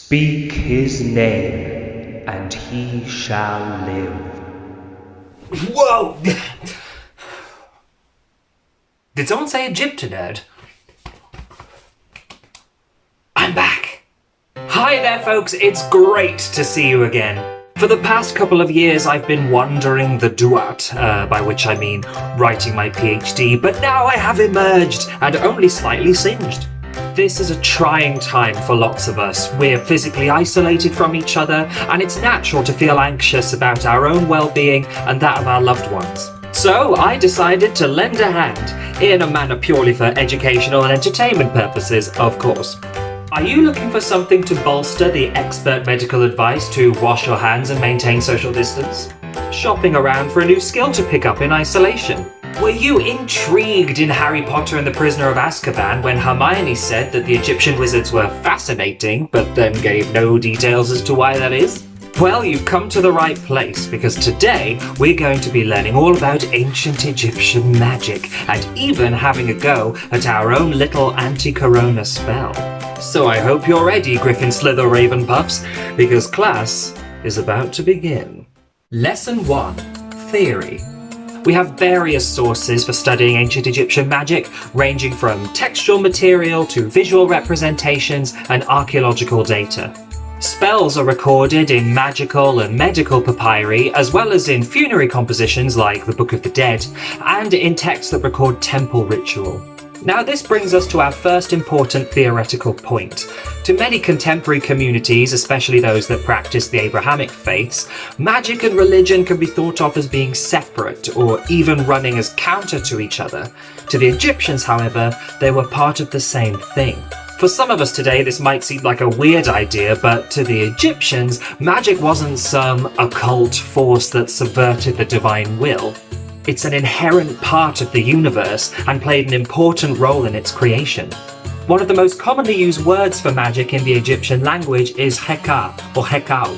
Speak his name, and he shall live. Whoa! Did someone say EGYPTONERD? I'm back! Hi there folks, it's great to see you again. For the past couple of years I've been wandering the duat, by which I mean writing my PhD, but now I have emerged and only slightly singed. This is a trying time for lots of us. We're physically isolated from each other, and it's natural to feel anxious about our own well-being and that of our loved ones. So I decided to lend a hand, in a manner purely for educational and entertainment purposes, of course. Are you looking for something to bolster the expert medical advice to wash your hands and maintain social distance? Shopping around for a new skill to pick up in isolation? Were you intrigued in Harry Potter and the Prisoner of Azkaban when Hermione said that the Egyptian wizards were fascinating, but then gave no details as to why that is? Well, you've come to the right place, because today we're going to be learning all about ancient Egyptian magic, and even having a go at our own little anti-corona spell. So I hope you're ready, Griffin Slither Ravenpuffs, because class is about to begin. Lesson 1. Theory. We have various sources for studying ancient Egyptian magic, ranging from textual material to visual representations and archaeological data. Spells are recorded in magical and medical papyri, as well as in funerary compositions like the Book of the Dead, and in texts that record temple ritual. Now this brings us to our first important theoretical point. To many contemporary communities, especially those that practice the Abrahamic faiths, magic and religion can be thought of as being separate or even running as counter to each other. To the Egyptians, however, they were part of the same thing. For some of us today, this might seem like a weird idea, but to the Egyptians, magic wasn't some occult force that subverted the divine will. It's an inherent part of the universe and played an important role in its creation. One of the most commonly used words for magic in the Egyptian language is Heka or Hekau.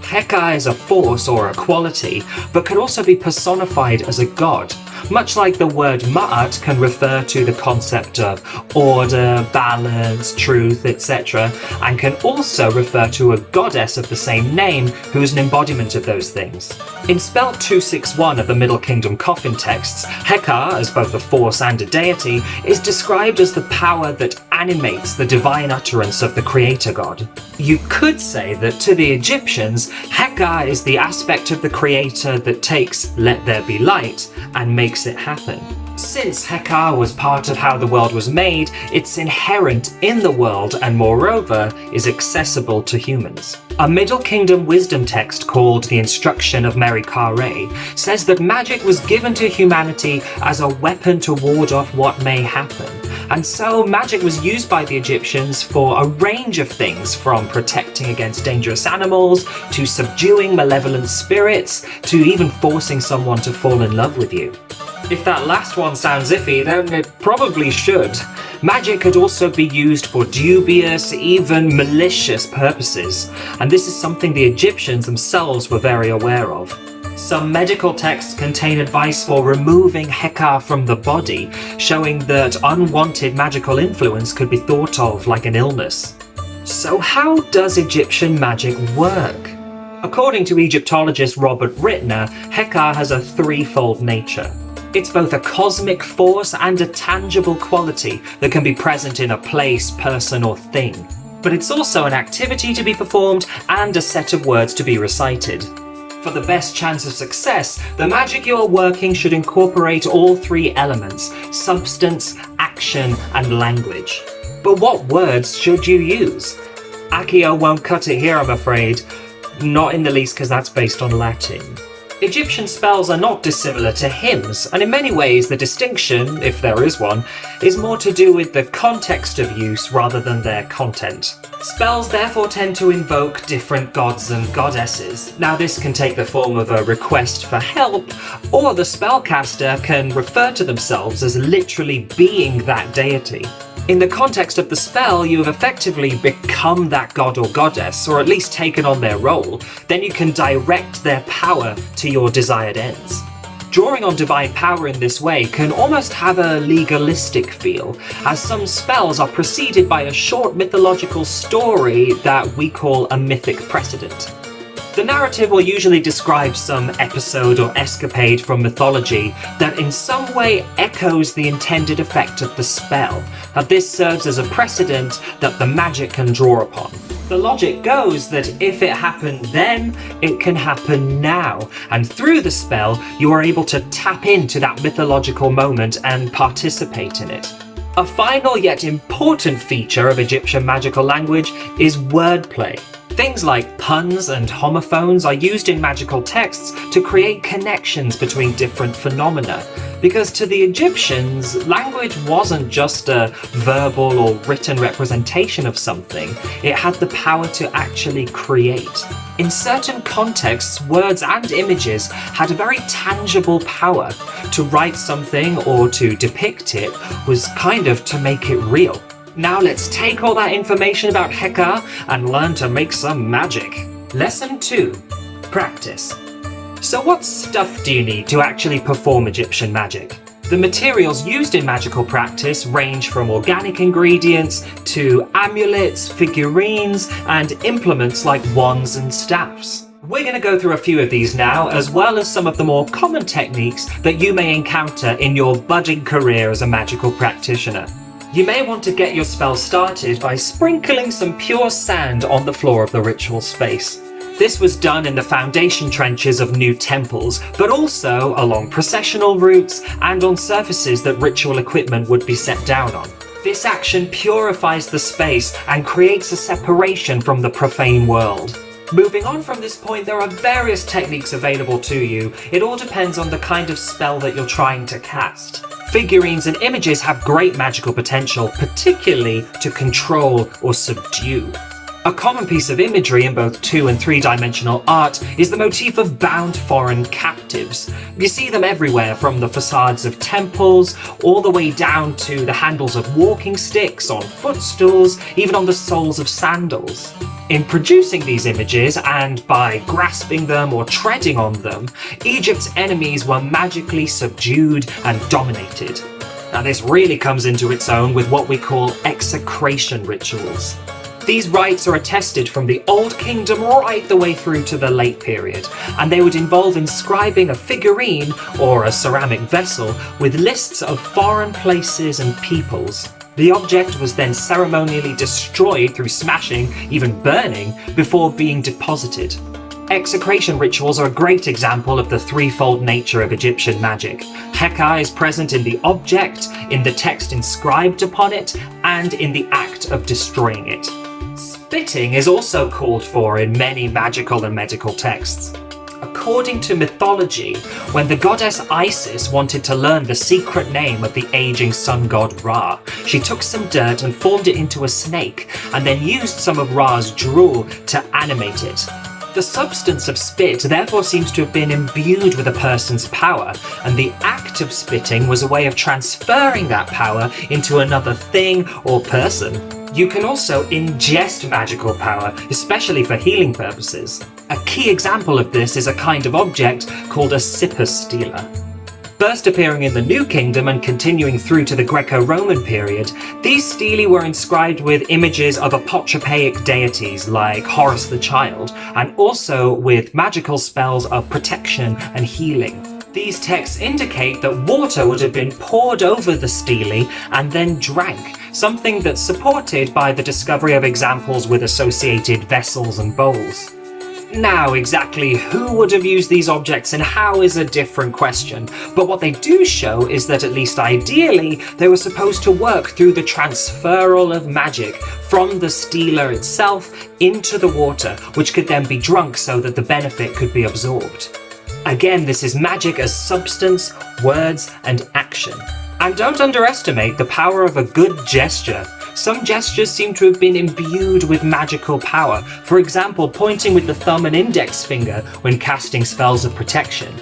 Heka is a force or a quality, but can also be personified as a god, much like the word Ma'at can refer to the concept of order, balance, truth, etc., and can also refer to a goddess of the same name who is an embodiment of those things. In spell 261 of the Middle Kingdom coffin texts, Heka, as both a force and a deity, is described as the power that animates the divine utterance of the creator god. You could say that to the Egyptians, Heka is the aspect of the creator that takes "let there be light" and makes it happen. Since Heka was part of how the world was made, it's inherent in the world and moreover is accessible to humans. A Middle Kingdom wisdom text called the Instruction of Meri Kare says that magic was given to humanity as a weapon to ward off what may happen. And so magic was used by the Egyptians for a range of things, from protecting against dangerous animals, to subduing malevolent spirits, to even forcing someone to fall in love with you. If that last one sounds iffy, then it probably should. Magic could also be used for dubious, even malicious purposes, and this is something the Egyptians themselves were very aware of. Some medical texts contain advice for removing Heka from the body, showing that unwanted magical influence could be thought of like an illness. So how does Egyptian magic work? According to Egyptologist Robert Rittner, Heka has a threefold nature. It's both a cosmic force and a tangible quality that can be present in a place, person, or thing. But it's also an activity to be performed and a set of words to be recited. For the best chance of success, the magic you're working should incorporate all three elements: substance, action, and language. But what words should you use? Accio won't cut it here, I'm afraid. Not in the least, because that's based on Latin. Egyptian spells are not dissimilar to hymns, and in many ways the distinction, if there is one, is more to do with the context of use rather than their content. Spells therefore tend to invoke different gods and goddesses. Now this can take the form of a request for help, or the spellcaster can refer to themselves as literally being that deity. In the context of the spell, you have effectively become that god or goddess, or at least taken on their role. Then you can direct their power to your desired ends. Drawing on divine power in this way can almost have a legalistic feel, as some spells are preceded by a short mythological story that we call a mythic precedent. The narrative will usually describe some episode or escapade from mythology that in some way echoes the intended effect of the spell, and this serves as a precedent that the magic can draw upon. The logic goes that if it happened then, it can happen now, and through the spell you are able to tap into that mythological moment and participate in it. A final yet important feature of Egyptian magical language is wordplay. Things like puns and homophones are used in magical texts to create connections between different phenomena, because to the Egyptians, language wasn't just a verbal or written representation of something, it had the power to actually create. In certain contexts, words and images had a very tangible power. To write something or to depict it was kind of to make it real. Now let's take all that information about Heka and learn to make some magic. Lesson 2. Practice. So what stuff do you need to actually perform Egyptian magic? The materials used in magical practice range from organic ingredients to amulets, figurines, and implements like wands and staffs. We're going to go through a few of these now, as well as some of the more common techniques that you may encounter in your budding career as a magical practitioner. You may want to get your spell started by sprinkling some pure sand on the floor of the ritual space. This was done in the foundation trenches of new temples, but also along processional routes and on surfaces that ritual equipment would be set down on. This action purifies the space and creates a separation from the profane world. Moving on from this point, there are various techniques available to you. It all depends on the kind of spell that you're trying to cast. Figurines and images have great magical potential, particularly to control or subdue. A common piece of imagery in both 2- and 3-dimensional art is the motif of bound foreign captives. You see them everywhere, from the facades of temples, all the way down to the handles of walking sticks, on footstools, even on the soles of sandals. In producing these images, and by grasping them or treading on them, Egypt's enemies were magically subdued and dominated. Now this really comes into its own with what we call execration rituals. These rites are attested from the Old Kingdom right the way through to the Late Period, and they would involve inscribing a figurine or a ceramic vessel with lists of foreign places and peoples. The object was then ceremonially destroyed through smashing, even burning, before being deposited. Execration rituals are a great example of the threefold nature of Egyptian magic. Heka is present in the object, in the text inscribed upon it, and in the act of destroying it. Spitting is also called for in many magical and medical texts. According to mythology, when the goddess Isis wanted to learn the secret name of the aging sun god Ra, she took some dirt and formed it into a snake, and then used some of Ra's drool to animate it. The substance of spit therefore seems to have been imbued with a person's power, and the act of spitting was a way of transferring that power into another thing or person. You can also ingest magical power, especially for healing purposes. A key example of this is a kind of object called a Sippus stela. First appearing in the New Kingdom and continuing through to the Greco-Roman period, these stelae were inscribed with images of apotropaic deities like Horus the Child, and also with magical spells of protection and healing. These texts indicate that water would have been poured over the stelae and then drank, something that's supported by the discovery of examples with associated vessels and bowls. Now, exactly who would have used these objects and how is a different question, but what they do show is that at least ideally, they were supposed to work through the transferal of magic from the stela itself into the water, which could then be drunk so that the benefit could be absorbed. Again, this is magic as substance, words, and action. And don't underestimate the power of a good gesture. Some gestures seem to have been imbued with magical power. For example, pointing with the thumb and index finger when casting spells of protection.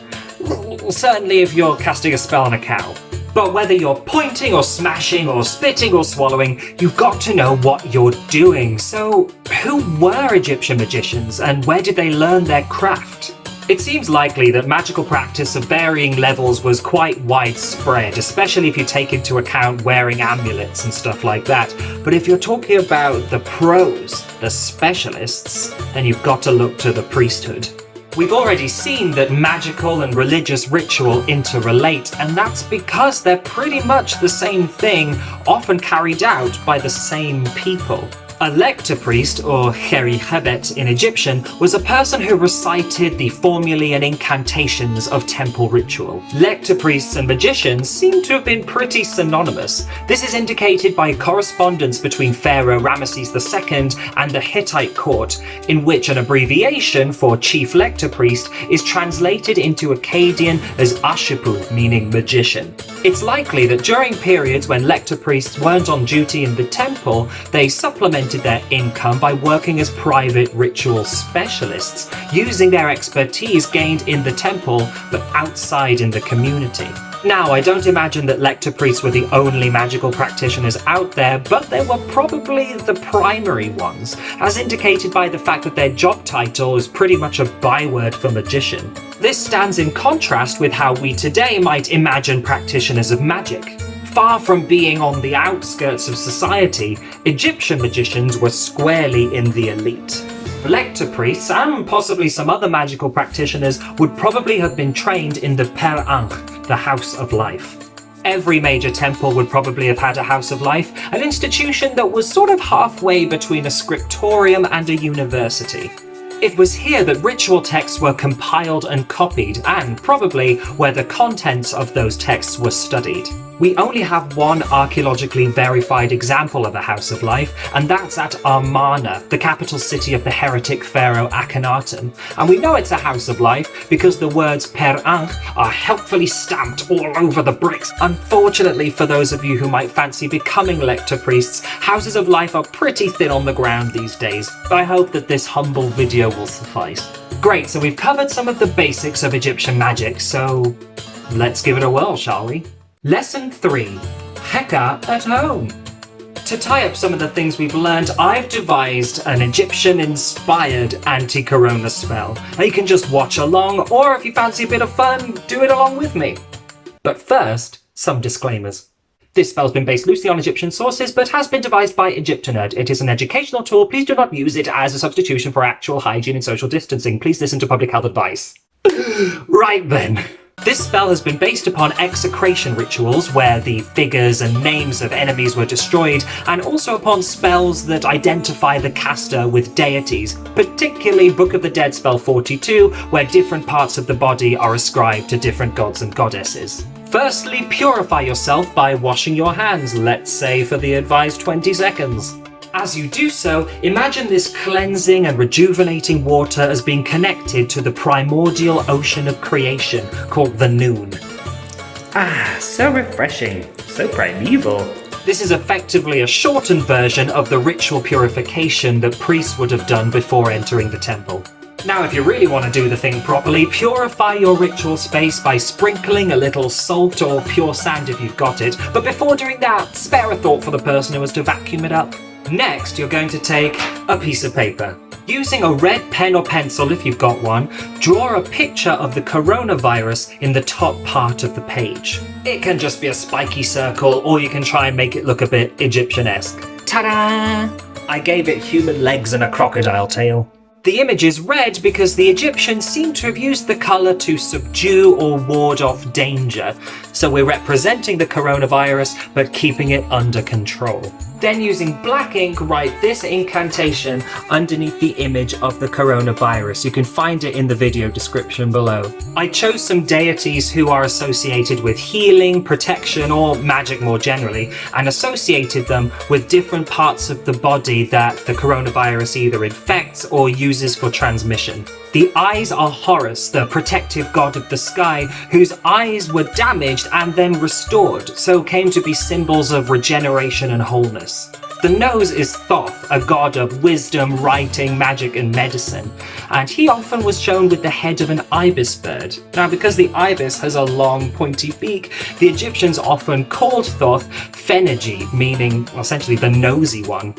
Certainly if you're casting a spell on a cow. But whether you're pointing or smashing or spitting or swallowing, you've got to know what you're doing. So, who were Egyptian magicians and where did they learn their craft? It seems likely that magical practice of varying levels was quite widespread, especially if you take into account wearing amulets and stuff like that. But if you're talking about the pros, the specialists, then you've got to look to the priesthood. We've already seen that magical and religious ritual interrelate, and that's because they're pretty much the same thing, often carried out by the same people. A lector priest, or Sekhmet in Egyptian, was a person who recited the formulae and incantations of temple ritual. Lector priests and magicians seem to have been pretty synonymous. This is indicated by correspondence between Pharaoh Ramesses II and the Hittite court, in which an abbreviation for chief lector priest is translated into Akkadian as Ashipu, meaning magician. It's likely that during periods when lector priests weren't on duty in the temple, they supplemented their income by working as private ritual specialists, using their expertise gained in the temple but outside in the community. Now, I don't imagine that lector priests were the only magical practitioners out there, but they were probably the primary ones, as indicated by the fact that their job title is pretty much a byword for magician. This stands in contrast with how we today might imagine practitioners of magic. Far from being on the outskirts of society, Egyptian magicians were squarely in the elite. Lector priests, and possibly some other magical practitioners, would probably have been trained in the Per Ankh, the House of Life. Every major temple would probably have had a House of Life, an institution that was sort of halfway between a scriptorium and a university. It was here that ritual texts were compiled and copied, and probably where the contents of those texts were studied. We only have one archaeologically verified example of a House of Life, and that's at Amarna, the capital city of the heretic pharaoh Akhenaten. And we know it's a House of Life because the words Per Ankh are helpfully stamped all over the bricks. Unfortunately, for those of you who might fancy becoming lector priests, Houses of Life are pretty thin on the ground these days. I hope that this humble video will suffice. Great, so we've covered some of the basics of Egyptian magic, so let's give it a whirl, shall we? Lesson 3. Heka at home. To tie up some of the things we've learned, I've devised an Egyptian-inspired anti-corona spell. Now you can just watch along, or if you fancy a bit of fun, do it along with me. But first, some disclaimers. This spell's been based loosely on Egyptian sources, but has been devised by EGYPTONERD. It is an educational tool. Please do not use it as a substitution for actual hygiene and social distancing. Please listen to public health advice. Right then. This spell has been based upon execration rituals where the figures and names of enemies were destroyed, and also upon spells that identify the caster with deities, particularly Book of the Dead spell 42, where different parts of the body are ascribed to different gods and goddesses. Firstly, purify yourself by washing your hands, let's say for the advised 20 seconds. As you do so, imagine this cleansing and rejuvenating water as being connected to the primordial ocean of creation called the Noon. Ah, so refreshing, so primeval. This is effectively a shortened version of the ritual purification that priests would have done before entering the temple. Now, if you really want to do the thing properly, purify your ritual space by sprinkling a little salt or pure sand if you've got it, but before doing that, spare a thought for the person who has to vacuum it up. Next, you're going to take a piece of paper. Using a red pen or pencil, if you've got one, draw a picture of the coronavirus in the top part of the page. It can just be a spiky circle, or you can try and make it look a bit Egyptian-esque. Ta-da! I gave it human legs and a crocodile tail. The image is red because the Egyptians seem to have used the colour to subdue or ward off danger. So we're representing the coronavirus, but keeping it under control. Then using black ink, write this incantation underneath the image of the coronavirus. You can find it in the video description below. I chose some deities who are associated with healing, protection, or magic more generally, and associated them with different parts of the body that the coronavirus either infects or uses for transmission. The eyes are Horus, the protective god of the sky, whose eyes were damaged and then restored, so came to be symbols of regeneration and wholeness. The nose is Thoth, a god of wisdom, writing, magic, and medicine, and he often was shown with the head of an ibis bird. Now, because the ibis has a long, pointy beak, the Egyptians often called Thoth Phenergy, meaning essentially the nosy one.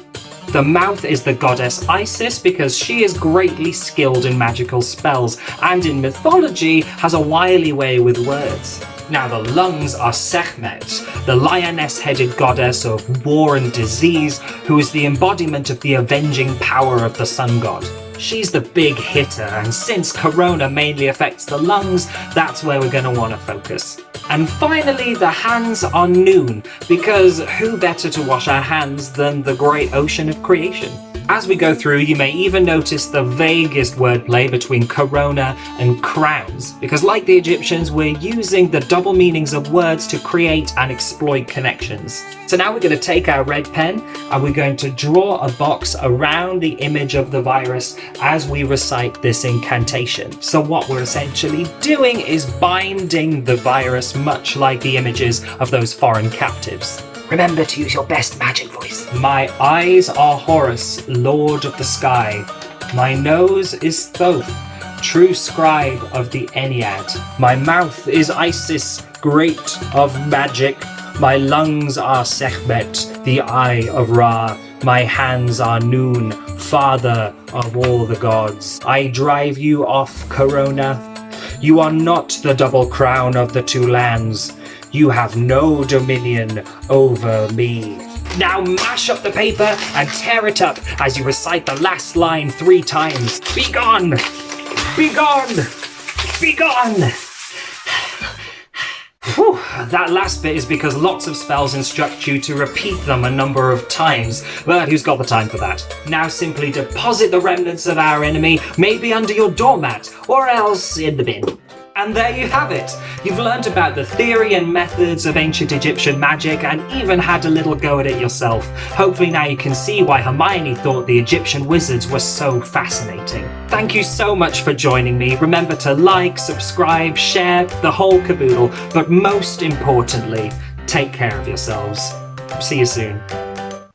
The mouth is the goddess Isis because she is greatly skilled in magical spells and in mythology has a wily way with words. Now the lungs are Sekhmet, the lioness-headed goddess of war and disease who is the embodiment of the avenging power of the sun god. She's the big hitter, and since corona mainly affects the lungs, that's where we're going to want to focus. And finally, the hands are Noon, because who better to wash our hands than the great ocean of creation? As we go through, you may even notice the vaguest wordplay between corona and crowns, because like the Egyptians, we're using the double meanings of words to create and exploit connections. So now we're going to take our red pen and we're going to draw a box around the image of the virus as we recite this incantation. So what we're essentially doing is binding the virus, much like the images of those foreign captives. Remember to use your best magic voice. My eyes are Horus, lord of the sky. My nose is Thoth, true scribe of the Ennead. My mouth is Isis, great of magic. My lungs are Sekhmet, the eye of Ra. My hands are Noon, father of all the gods. I drive you off, Corona. You are not the double crown of the two lands. You have no dominion over me. Now mash up the paper and tear it up as you recite the last line 3 times. Be gone! Be gone! Be gone! Whew, that last bit is because lots of spells instruct you to repeat them a number of times, but who's got the time for that? Now simply deposit the remnants of our enemy, maybe under your doormat, or else in the bin. And there you have it! You've learned about the theory and methods of ancient Egyptian magic and even had a little go at it yourself. Hopefully now you can see why Hermione thought the Egyptian wizards were so fascinating. Thank you so much for joining me. Remember to like, subscribe, share, the whole caboodle, but most importantly, take care of yourselves. See you soon.